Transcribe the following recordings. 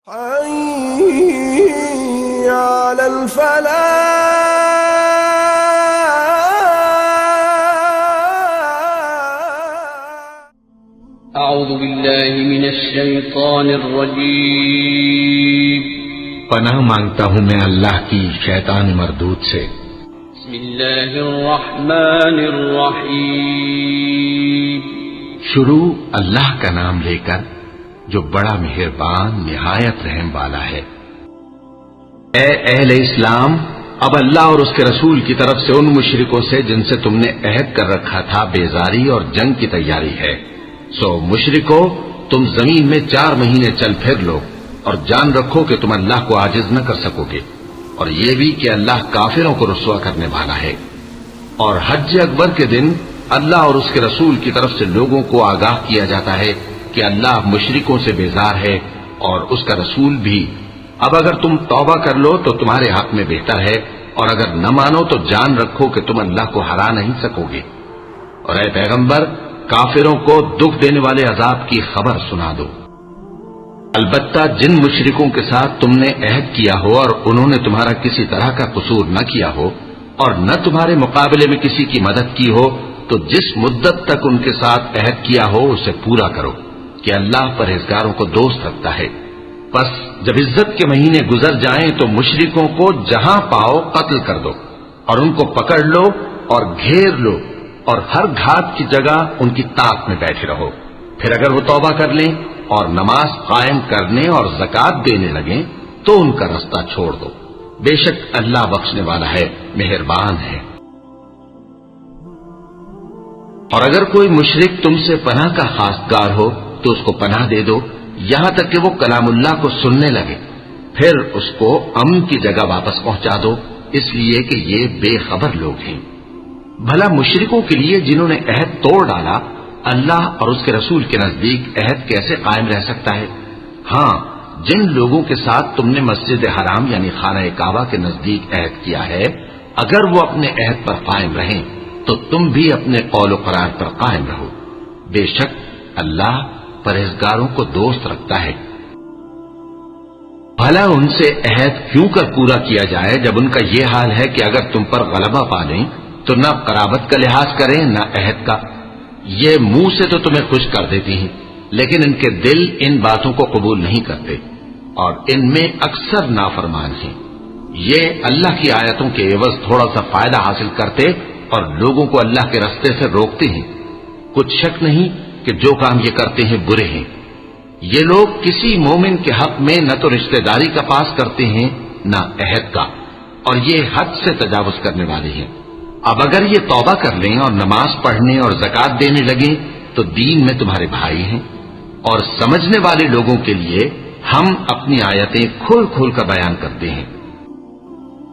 حي على الفلاح. اعوذ باللہ من الشیطان الرجیم. پناہ مانگتا ہوں میں اللہ کی شیطان مردود سے. بسم اللہ الرحمن الرحیم. شروع اللہ کا نام لے کر جو بڑا مہربان نہایت رحم والا ہے. اے اہل اسلام، اب اللہ اور اس کے رسول کی طرف سے ان مشرکوں سے جن سے تم نے عہد کر رکھا تھا بیزاری اور جنگ کی تیاری ہے. سو مشرکو، تم زمین میں 4 مہینے چل پھر لو اور جان رکھو کہ تم اللہ کو عاجز نہ کر سکو گے، اور یہ بھی کہ اللہ کافروں کو رسوا کرنے والا ہے. اور حج اکبر کے دن اللہ اور اس کے رسول کی طرف سے لوگوں کو آگاہ کیا جاتا ہے کہ اللہ مشرکوں سے بیزار ہے اور اس کا رسول بھی. اب اگر تم توبہ کر لو تو تمہارے حق میں بہتر ہے، اور اگر نہ مانو تو جان رکھو کہ تم اللہ کو ہرا نہیں سکو گے. اور اے پیغمبر، کافروں کو دکھ دینے والے عذاب کی خبر سنا دو. البتہ جن مشرکوں کے ساتھ تم نے عہد کیا ہو اور انہوں نے تمہارا کسی طرح کا قصور نہ کیا ہو اور نہ تمہارے مقابلے میں کسی کی مدد کی ہو، تو جس مدت تک ان کے ساتھ عہد کیا ہو اسے پورا کرو کہ اللہ پرہیزگاروں کو دوست رکھتا ہے. بس جب عزت کے مہینے گزر جائیں تو مشرکوں کو جہاں پاؤ قتل کر دو اور ان کو پکڑ لو اور گھیر لو، اور ہر گھاٹ کی جگہ ان کی طاق میں بیٹھے رہو. پھر اگر وہ توبہ کر لیں اور نماز قائم کرنے اور زکات دینے لگیں تو ان کا رستہ چھوڑ دو. بے شک اللہ بخشنے والا ہے، مہربان ہے. اور اگر کوئی مشرک تم سے پناہ کا خواستگار ہو تو اس کو پناہ دے دو یہاں تک کہ وہ کلام اللہ کو سننے لگے، پھر اس کو امن کی جگہ واپس پہنچا دو، اس لیے کہ یہ بے خبر لوگ ہیں. بھلا مشرکوں کے لیے جنہوں نے عہد توڑ ڈالا، اللہ اور اس کے رسول کے نزدیک عہد کیسے قائم رہ سکتا ہے؟ ہاں، جن لوگوں کے ساتھ تم نے مسجد حرام یعنی خانہ کعبہ کے نزدیک عہد کیا ہے، اگر وہ اپنے عہد پر قائم رہیں تو تم بھی اپنے قول و قرار پر قائم رہو. بے شک اللہ پرہیزگاروں کو دوست رکھتا ہے. بھلا ان سے عہد کیوں کر پورا کیا جائے جب ان کا یہ حال ہے کہ اگر تم پر غلبہ پا لیں تو نہ قرابت کا لحاظ کریں نہ عہد کا. یہ منہ سے تو تمہیں خوش کر دیتی ہیں لیکن ان کے دل ان باتوں کو قبول نہیں کرتے اور ان میں اکثر نافرمان ہیں. یہ اللہ کی آیتوں کے عوض تھوڑا سا فائدہ حاصل کرتے اور لوگوں کو اللہ کے راستے سے روکتے ہیں. کچھ شک نہیں کہ جو کام یہ کرتے ہیں برے ہیں. یہ لوگ کسی مومن کے حق میں نہ تو رشتہ داری کا پاس کرتے ہیں نہ عہد کا، اور یہ حد سے تجاوز کرنے والے ہیں. اب اگر یہ توبہ کر لیں اور نماز پڑھنے اور زکات دینے لگیں تو دین میں تمہارے بھائی ہیں. اور سمجھنے والے لوگوں کے لیے ہم اپنی آیتیں کھول کھول کر بیان کرتے ہیں.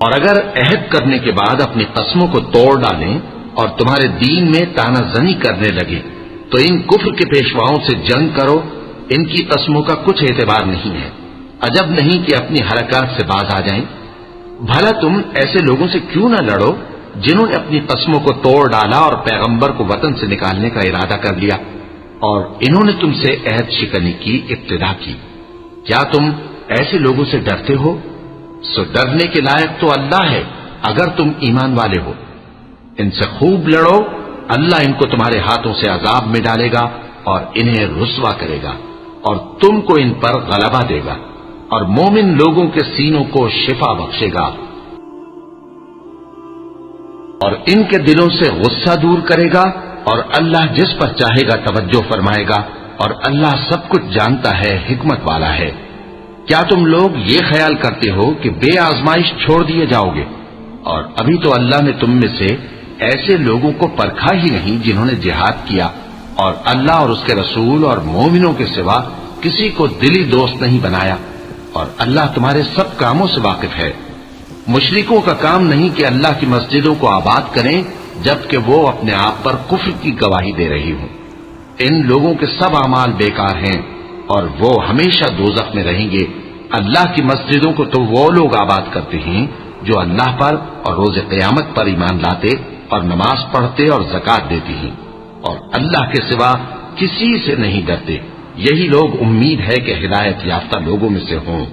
اور اگر عہد کرنے کے بعد اپنی قسموں کو توڑ ڈالیں اور تمہارے دین میں تانا زنی کرنے لگے تو ان کفر کے پیشواؤں سے جنگ کرو، ان کی قسموں کا کچھ اعتبار نہیں ہے. عجب نہیں کہ اپنی حرکات سے باز آ جائیں. بھلا تم ایسے لوگوں سے کیوں نہ لڑو جنہوں نے اپنی قسموں کو توڑ ڈالا اور پیغمبر کو وطن سے نکالنے کا ارادہ کر لیا، اور انہوں نے تم سے عہد شکنی کی ابتدا کی. کیا تم ایسے لوگوں سے ڈرتے ہو؟ سو ڈرنے کے لائق تو اللہ ہے اگر تم ایمان والے ہو. ان سے خوب لڑو، اللہ ان کو تمہارے ہاتھوں سے عذاب میں ڈالے گا اور انہیں رسوا کرے گا، اور تم کو ان پر غلبہ دے گا اور مومن لوگوں کے سینوں کو شفا بخشے گا اور ان کے دلوں سے غصہ دور کرے گا، اور اللہ جس پر چاہے گا توجہ فرمائے گا، اور اللہ سب کچھ جانتا ہے، حکمت والا ہے. کیا تم لوگ یہ خیال کرتے ہو کہ بے آزمائش چھوڑ دیے جاؤ گے؟ اور ابھی تو اللہ نے تم میں سے ایسے لوگوں کو پرکھا ہی نہیں جنہوں نے جہاد کیا، اور اللہ اور اس کے رسول اور مومنوں کے سوا کسی کو دلی دوست نہیں بنایا، اور اللہ تمہارے سب کاموں سے واقف ہے. مشرکوں کا کام نہیں کہ اللہ کی مسجدوں کو آباد کریں جبکہ وہ اپنے آپ پر کفر کی گواہی دے رہی ہوں. ان لوگوں کے سب اعمال بیکار ہیں اور وہ ہمیشہ دوزخ میں رہیں گے. اللہ کی مسجدوں کو تو وہ لوگ آباد کرتے ہیں جو اللہ پر اور روز قیامت پر ایمان لاتے اور نماز پڑھتے اور زکات دیتی ہیں اور اللہ کے سوا کسی سے نہیں ڈرتے یہی لوگ امید ہے کہ ہدایت یافتہ لوگوں میں سے ہوں۔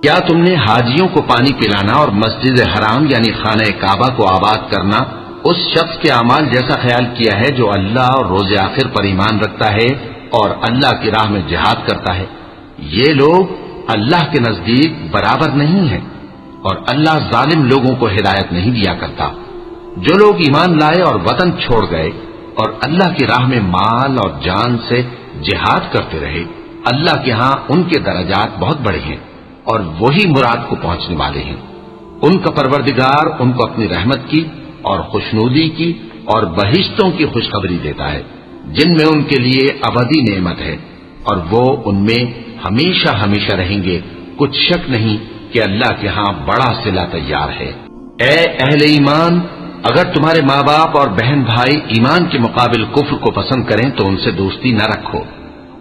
کیا تم نے حاجیوں کو پانی پلانا اور مسجد حرام یعنی خانہ کعبہ کو آباد کرنا اس شخص کے اعمال جیسا خیال کیا ہے جو اللہ اور روز آخر پر ایمان رکھتا ہے اور اللہ کی راہ میں جہاد کرتا ہے؟ یہ لوگ اللہ کے نزدیک برابر نہیں ہیں، اور اللہ ظالم لوگوں کو ہدایت نہیں دیا کرتا۔ جو لوگ ایمان لائے اور وطن چھوڑ گئے اور اللہ کی راہ میں مال اور جان سے جہاد کرتے رہے، اللہ کے ہاں ان کے درجات بہت بڑے ہیں اور وہی مراد کو پہنچنے والے ہیں۔ ان کا پروردگار ان کو اپنی رحمت کی اور خوشنودی کی اور بہشتوں کی خوشخبری دیتا ہے جن میں ان کے لیے ابدی نعمت ہے، اور وہ ان میں ہمیشہ ہمیشہ رہیں گے۔ کچھ شک نہیں کہ اللہ کے ہاں بڑا صلہ تیار ہے۔ اے اہل ایمان، اگر تمہارے ماں باپ اور بہن بھائی ایمان کے مقابل کفر کو پسند کریں تو ان سے دوستی نہ رکھو،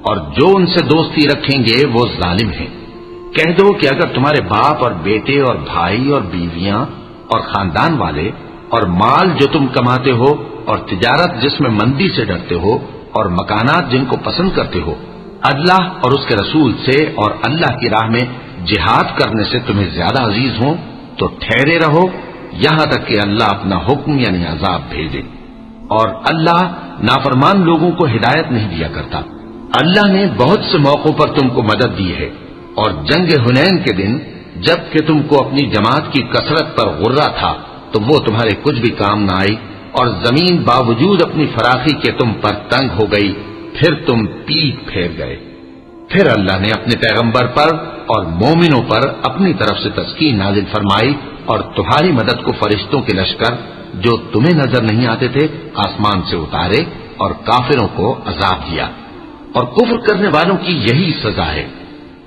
اور جو ان سے دوستی رکھیں گے وہ ظالم ہیں۔ کہہ دو کہ اگر تمہارے باپ اور بیٹے اور بھائی اور بیویاں اور خاندان والے اور مال جو تم کماتے ہو اور تجارت جس میں مندی سے ڈرتے ہو اور مکانات جن کو پسند کرتے ہو اللہ اور اس کے رسول سے اور اللہ کی راہ میں جہاد کرنے سے تمہیں زیادہ عزیز ہوں تو ٹھہرے رہو یہاں تک کہ اللہ اپنا حکم یعنی عذاب بھیجے، اور اللہ نافرمان لوگوں کو ہدایت نہیں دیا کرتا۔ اللہ نے بہت سے موقعوں پر تم کو مدد دی ہے، اور جنگ حنین کے دن جب کہ تم کو اپنی جماعت کی کثرت پر غرہ تھا تو وہ تمہارے کچھ بھی کام نہ آئی، اور زمین باوجود اپنی فراخی کے تم پر تنگ ہو گئی، پھر تم پیٹ پھیر گئے۔ پھر اللہ نے اپنے پیغمبر پر اور مومنوں پر اپنی طرف سے تسکین نازل فرمائی، اور تمہاری مدد کو فرشتوں کے لشکر جو تمہیں نظر نہیں آتے تھے آسمان سے اتارے، اور کافروں کو عذاب دیا، اور کفر کرنے والوں کی یہی سزا ہے۔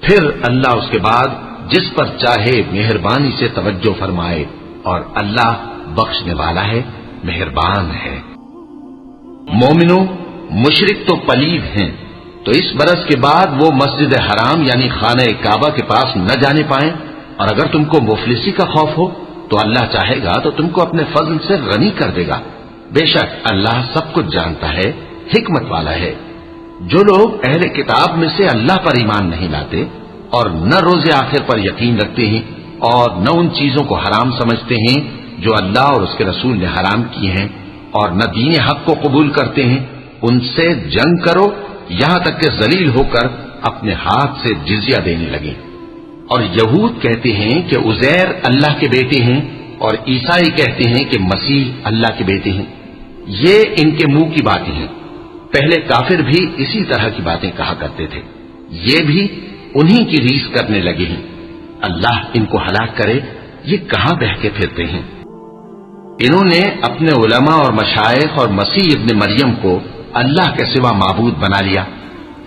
پھر اللہ اس کے بعد جس پر چاہے مہربانی سے توجہ فرمائے، اور اللہ بخشنے والا ہے، مہربان ہے۔ مومنوں، مشرک تو پلید ہیں، تو اس برس کے بعد وہ مسجد حرام یعنی خانہ کعبہ کے پاس نہ جانے پائیں، اور اگر تم کو مفلسی کا خوف ہو تو اللہ چاہے گا تو تم کو اپنے فضل سے غنی کر دے گا۔ بے شک اللہ سب کچھ جانتا ہے، حکمت والا ہے۔ جو لوگ اہل کتاب میں سے اللہ پر ایمان نہیں لاتے اور نہ روز آخر پر یقین رکھتے ہیں اور نہ ان چیزوں کو حرام سمجھتے ہیں جو اللہ اور اس کے رسول نے حرام کی ہیں، اور نہ دین حق کو قبول کرتے ہیں، ان سے جنگ کرو یہاں تک کہ ذلیل ہو کر اپنے ہاتھ سے جزیہ دینے لگیں۔ اور یہود کہتے ہیں کہ عزیر اللہ کے بیٹے ہیں، اور عیسائی کہتے ہیں کہ مسیح اللہ کے بیٹے ہیں۔ یہ ان کے منہ کی باتیں ہیں، پہلے کافر بھی اسی طرح کی باتیں کہا کرتے تھے، یہ بھی انہی کی ریس کرنے لگے ہیں۔ اللہ ان کو ہلاک کرے، یہ کہاں بہ کے پھرتے ہیں۔ انہوں نے اپنے علماء اور مشائخ اور مسیح ابن مریم کو اللہ کے سوا معبود بنا لیا،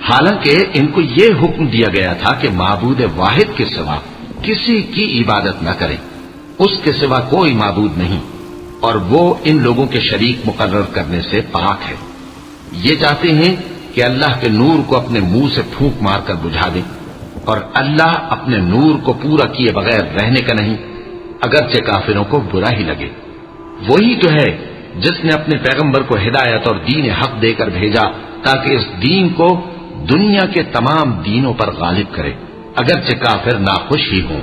حالانکہ ان کو یہ حکم دیا گیا تھا کہ معبود واحد کے سوا کسی کی عبادت نہ کریں، اس کے سوا کوئی معبود نہیں، اور وہ ان لوگوں کے شریک مقرر کرنے سے پاک ہے۔ یہ چاہتے ہیں کہ اللہ کے نور کو اپنے منہ سے پھونک مار کر بجھا دیں، اور اللہ اپنے نور کو پورا کیے بغیر رہنے کا نہیں، اگرچہ کافروں کو برا ہی لگے۔ وہی تو ہے جس نے اپنے پیغمبر کو ہدایت اور دین حق دے کر بھیجا تاکہ اس دین کو دنیا کے تمام دینوں پر غالب کرے، اگرچہ کافر ناخوش ہی ہوں۔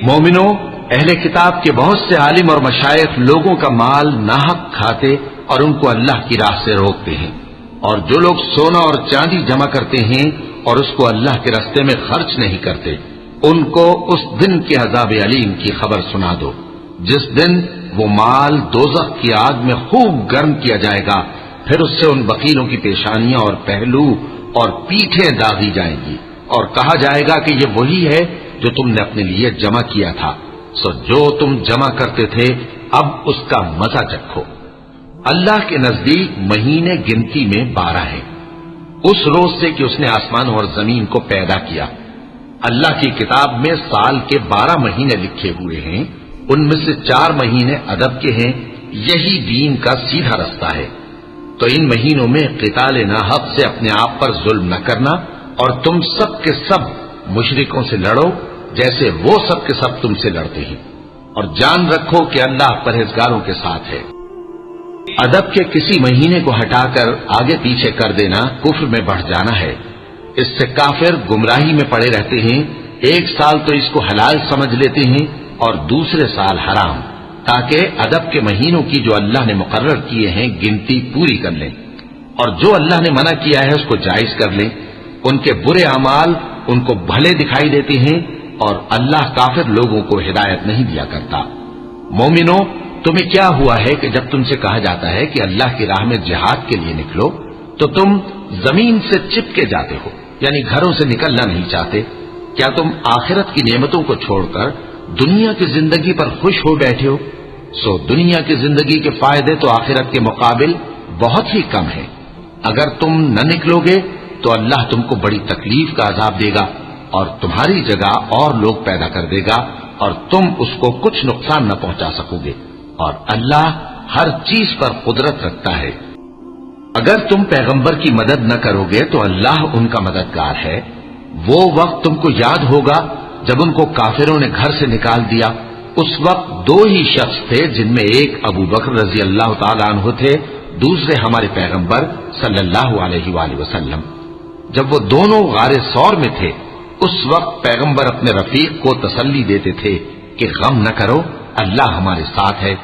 مومنوں، اہل کتاب کے بہت سے عالم اور مشائخ لوگوں کا مال ناحق کھاتے اور ان کو اللہ کی راہ سے روکتے ہیں، اور جو لوگ سونا اور چاندی جمع کرتے ہیں اور اس کو اللہ کے راستے میں خرچ نہیں کرتے، ان کو اس دن کے عذاب علیم کی خبر سنا دو، جس دن وہ مال دوزخ کی آگ میں خوب گرم کیا جائے گا، پھر اس سے ان وکیلوں کی پیشانیاں اور پہلو اور پیٹھیں داغی جائیں گی، اور کہا جائے گا کہ یہ وہی ہے جو تم نے اپنے لیے جمع کیا تھا، سو جو تم جمع کرتے تھے اب اس کا مزہ چکھو۔ اللہ کے نزدیک مہینے گنتی میں 12 ہیں، اس روز سے کہ اس نے آسمان اور زمین کو پیدا کیا۔ اللہ کی کتاب میں سال کے 12 مہینے لکھے ہوئے ہیں، ان میں سے 4 مہینے ادب کے ہیں، یہی دین کا سیدھا رستہ ہے۔ تو ان مہینوں میں قتال ناحق سے اپنے آپ پر ظلم نہ کرنا، اور تم سب کے سب مشرکوں سے لڑو جیسے وہ سب کے سب تم سے لڑتے ہیں، اور جان رکھو کہ اللہ پرہیزگاروں کے ساتھ ہے۔ ادب کے کسی مہینے کو ہٹا کر آگے پیچھے کر دینا کفر میں بڑھ جانا ہے۔ اس سے کافر گمراہی میں پڑے رہتے ہیں، ایک سال تو اس کو حلال سمجھ لیتے ہیں اور دوسرے سال حرام، تاکہ ادب کے مہینوں کی جو اللہ نے مقرر کیے ہیں گنتی پوری کر لیں، اور جو اللہ نے منع کیا ہے اس کو جائز کر لیں۔ ان کے برے اعمال ان کو بھلے دکھائی دیتے ہیں اور اللہ کافر لوگوں کو ہدایت نہیں دیا کرتا۔ مومنو، تمہیں کیا ہوا ہے کہ جب تم سے کہا جاتا ہے کہ اللہ کی راہ میں جہاد کے لیے نکلو تو تم زمین سے چپکے جاتے ہو، یعنی گھروں سے نکلنا نہیں چاہتے؟ کیا تم آخرت کی نعمتوں کو چھوڑ کر دنیا کی زندگی پر خوش ہو بیٹھے ہو؟ سو دنیا کی زندگی کے فائدے تو آخرت کے مقابل بہت ہی کم ہیں۔ اگر تم نہ نکلو گے تو اللہ تم کو بڑی تکلیف کا عذاب دے گا اور تمہاری جگہ اور لوگ پیدا کر دے گا اور تم اس کو کچھ نقصان نہ پہنچا سکو گے، اور اللہ ہر چیز پر قدرت رکھتا ہے۔ اگر تم پیغمبر کی مدد نہ کرو گے تو اللہ ان کا مددگار ہے۔ وہ وقت تم کو یاد ہوگا جب ان کو کافروں نے گھر سے نکال دیا۔ اس وقت دو ہی شخص تھے، جن میں ایک ابو بکر رضی اللہ تعالیٰ عنہ تھے، دوسرے ہمارے پیغمبر صلی اللہ علیہ وآلہ وسلم۔ جب وہ دونوں غار ثور میں تھے، اس وقت پیغمبر اپنے رفیق کو تسلی دیتے تھے کہ غم نہ کرو، اللہ ہمارے ساتھ ہے۔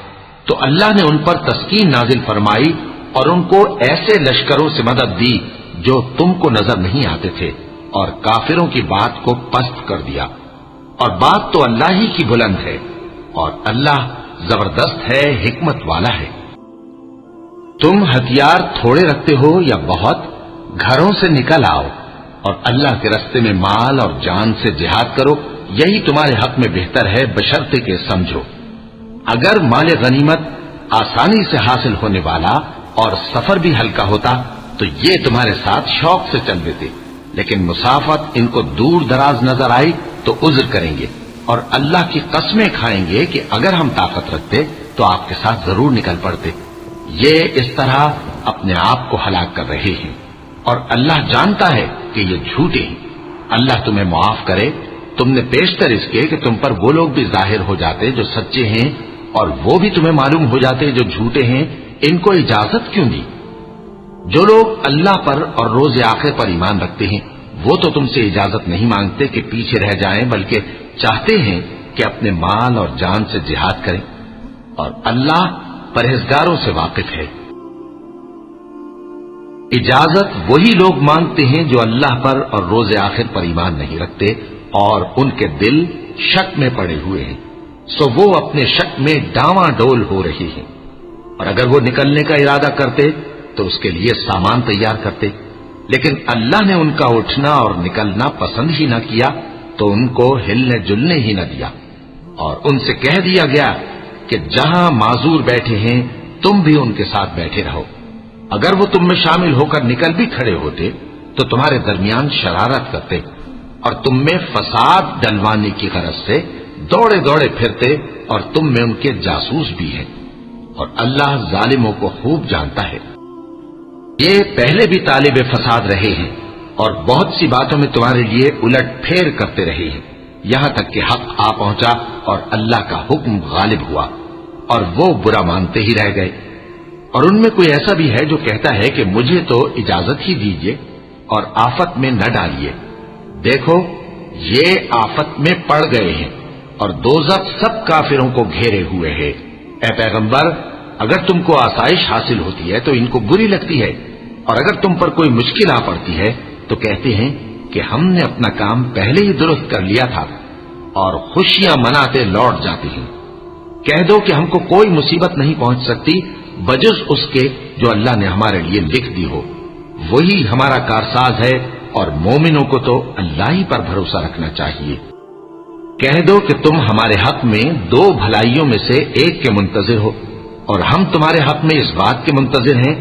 تو اللہ نے ان پر تسکین نازل فرمائی اور ان کو ایسے لشکروں سے مدد دی جو تم کو نظر نہیں آتے تھے، اور کافروں کی بات کو پست کر دیا۔ اور بات تو اللہ ہی کی بلند ہے، اور اللہ زبردست ہے، حکمت والا ہے۔ تم ہتھیار تھوڑے رکھتے ہو یا بہت، گھروں سے نکل آؤ اور اللہ کے راستے میں مال اور جان سے جہاد کرو، یہی تمہارے حق میں بہتر ہے، بشرطے کہ سمجھو۔ اگر مال غنیمت آسانی سے حاصل ہونے والا اور سفر بھی ہلکا ہوتا تو یہ تمہارے ساتھ شوق سے چل دیتے، لیکن مسافت ان کو دور دراز نظر آئی تو عذر کریں گے اور اللہ کی قسمیں کھائیں گے کہ اگر ہم طاقت رکھتے تو آپ کے ساتھ ضرور نکل پڑتے۔ یہ اس طرح اپنے آپ کو ہلاک کر رہے ہیں، اور اللہ جانتا ہے کہ یہ جھوٹے ہیں۔ اللہ تمہیں معاف کرے، تم نے پیشتر اس کے کہ تم پر وہ لوگ بھی ظاہر ہو جاتے جو سچے ہیں، اور وہ بھی تمہیں معلوم ہو جاتے جو جھوٹے ہیں۔ ان کو اجازت کیوں دی؟ جو لوگ اللہ پر اور روز آخر پر ایمان رکھتے ہیں وہ تو تم سے اجازت نہیں مانگتے کہ پیچھے رہ جائیں، بلکہ چاہتے ہیں کہ اپنے مال اور جان سے جہاد کریں، اور اللہ پرہیزگاروں سے واقف ہے۔ اجازت وہی لوگ مانگتے ہیں جو اللہ پر اور روز آخر پر ایمان نہیں رکھتے اور ان کے دل شک میں پڑے ہوئے ہیں، سو وہ اپنے شک میں ڈاواں ڈول ہو رہے ہیں۔ اور اگر وہ نکلنے کا ارادہ کرتے تو اس کے لیے سامان تیار کرتے، لیکن اللہ نے ان کا اٹھنا اور نکلنا پسند ہی نہ کیا تو ان کو ہلنے جلنے ہی نہ دیا، اور ان سے کہہ دیا گیا کہ جہاں معذور بیٹھے ہیں تم بھی ان کے ساتھ بیٹھے رہو۔ اگر وہ تم میں شامل ہو کر نکل بھی کھڑے ہوتے تو تمہارے درمیان شرارت کرتے اور تم میں فساد ڈلوانے کی غرض سے دوڑے دوڑے پھرتے، اور تم میں ان کے جاسوس بھی ہیں، اور اللہ ظالموں کو خوب جانتا ہے۔ یہ پہلے بھی طالب فساد رہے ہیں اور بہت سی باتوں میں تمہارے لیے الٹ پھیر کرتے رہے ہیں، یہاں تک کہ حق آ پہنچا اور اللہ کا حکم غالب ہوا اور وہ برا مانتے ہی رہ گئے۔ اور ان میں کوئی ایسا بھی ہے جو کہتا ہے کہ مجھے تو اجازت ہی دیجیے اور آفت میں نہ ڈالیے۔ دیکھو یہ آفت میں پڑ گئے ہیں اور دوزخ سب کافروں کو گھیرے ہوئے ہے۔ اے پیغمبر، اگر تم کو آسائش حاصل ہوتی ہے تو ان کو بری لگتی ہے، اور اگر تم پر کوئی مشکل آ پڑتی ہے تو کہتے ہیں کہ ہم نے اپنا کام پہلے ہی درست کر لیا تھا، اور خوشیاں مناتے لوٹ جاتے ہیں۔ کہہ دو کہ ہم کو کوئی مصیبت نہیں پہنچ سکتی بجز اس کے جو اللہ نے ہمارے لیے لکھ دی ہو، وہی ہمارا کارساز ہے، اور مومنوں کو تو اللہ ہی پر بھروسہ رکھنا چاہیے۔ کہہ دو کہ تم ہمارے حق میں دو بھلائیوں میں سے ایک کے منتظر ہو، اور ہم تمہارے حق میں اس بات کے منتظر ہیں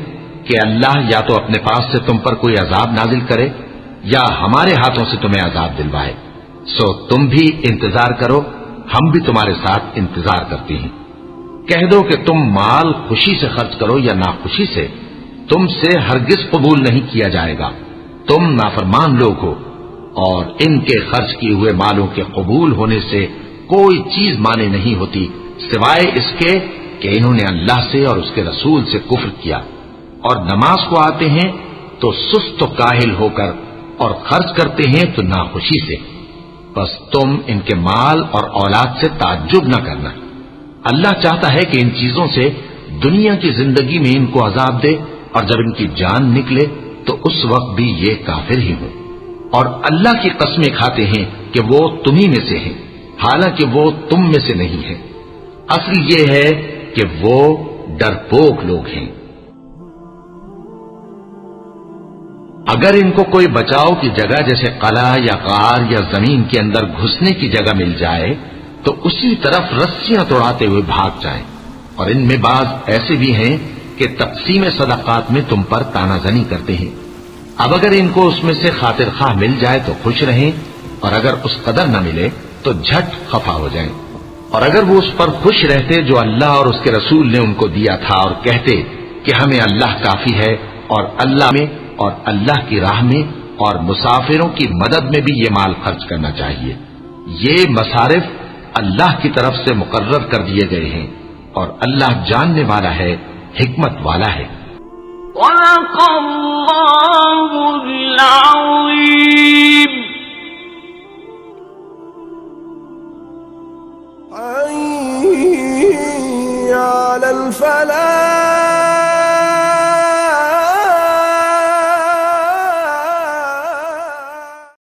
کہ اللہ یا تو اپنے پاس سے تم پر کوئی عذاب نازل کرے یا ہمارے ہاتھوں سے تمہیں عذاب دلوائے، سو تم بھی انتظار کرو، ہم بھی تمہارے ساتھ انتظار کرتے ہیں۔ کہہ دو کہ تم مال خوشی سے خرچ کرو یا ناخوشی سے، تم سے ہرگز قبول نہیں کیا جائے گا، تم نافرمان لوگ ہو، اور ان کے خرچ کیے ہوئے مالوں کے قبول ہونے سے کوئی چیز مانے نہیں ہوتی سوائے اس کے کہ انہوں نے اللہ سے اور اس کے رسول سے کفر کیا، اور نماز کو آتے ہیں تو سست و کاہل ہو کر، اور خرچ کرتے ہیں تو ناخوشی سے۔ بس تم ان کے مال اور اولاد سے تعجب نہ کرنا، اللہ چاہتا ہے کہ ان چیزوں سے دنیا کی زندگی میں ان کو عذاب دے، اور جب ان کی جان نکلے تو اس وقت بھی یہ کافر ہی ہوں، اور اللہ کی قسمیں کھاتے ہیں کہ وہ تمہیں میں سے ہیں، حالانکہ وہ تم میں سے نہیں ہے۔ اصل یہ ہے کہ وہ ڈرپوک لوگ ہیں۔ اگر ان کو کوئی بچاؤ کی جگہ جیسے قلعہ یا غار یا زمین کے اندر گھسنے کی جگہ مل جائے تو اسی طرف رسیاں توڑاتے ہوئے بھاگ جائیں، اور ان میں بعض ایسے بھی ہیں کہ تقسیم صدقات میں تم پر تانا زنی کرتے ہیں۔ اب اگر ان کو اس میں سے خاطر خواہ مل جائے تو خوش رہیں، اور اگر اس قدر نہ ملے تو جھٹ خفا ہو جائیں، اور اگر وہ اس پر خوش رہتے جو اللہ اور اس کے رسول نے ان کو دیا تھا، اور کہتے کہ ہمیں اللہ کافی ہے، اور اللہ میں اور اللہ کی راہ میں اور مسافروں کی مدد میں بھی یہ مال خرچ کرنا چاہیے، یہ مصارف اللہ کی طرف سے مقرر کر دیے گئے ہیں، اور اللہ جاننے والا ہے، حکمت والا ہے۔ صدق اللہ العظیم۔ حي على الفلاح